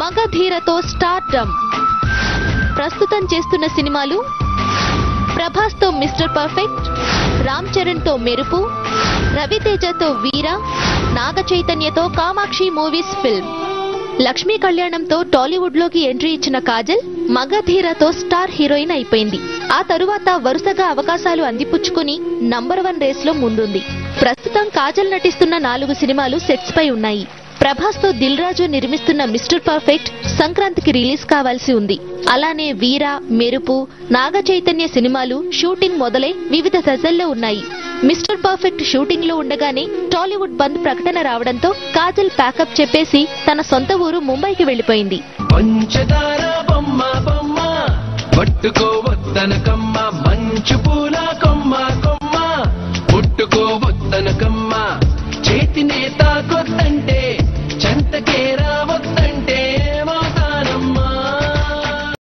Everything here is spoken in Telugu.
మగధీరతో స్టార్డమ్. ప్రస్తుతం చేస్తున్న సినిమాలు ప్రభాస్ తో మిస్టర్ పర్ఫెక్ట్, రామ్ చరణ్ తో మెరుపు, రవితేజతో వీర, నాగ చైతన్యతో కామాక్షి మూవీస్ ఫిల్మ్. లక్ష్మీ కళ్యాణంతో టాలీవుడ్ లోకి ఎంట్రీ ఇచ్చిన కాజల్ మగధీరతో స్టార్ హీరోయిన్ అయిపోయింది. ఆ తరువాత వరుసగా అవకాశాలు అందిపుచ్చుకుని నంబర్ 1 రేస్ లో ముందుంది. ప్రస్తుతం కాజల్ నటిస్తున్న 4 సినిమాలు సెట్స్ పై ఉన్నాయి. ప్రభాస్ తో దిల్ రాజు నిర్మిస్తున్న మిస్టర్ పర్ఫెక్ట్ సంక్రాంతికి రిలీజ్ కావాల్సి ఉంది. అలానే వీర, మెరుపు, నాగ చైతన్య సినిమాలు షూటింగ్ మొదలై వివిధ దశల్లో ఉన్నాయి. మిస్టర్ పర్ఫెక్ట్ షూటింగ్ లో ఉండగానే టాలీవుడ్ బంద్ ప్రకటన రావడంతో కాజల్ ప్యాకప్ చెప్పేసి తన సొంత ఊరు ముంబైకి వెళ్లిపోయింది. పంచదార బొమ్మ బొమ్మ పట్టుకోవద్దనకమ్మ మంచు పూల కొమ్మ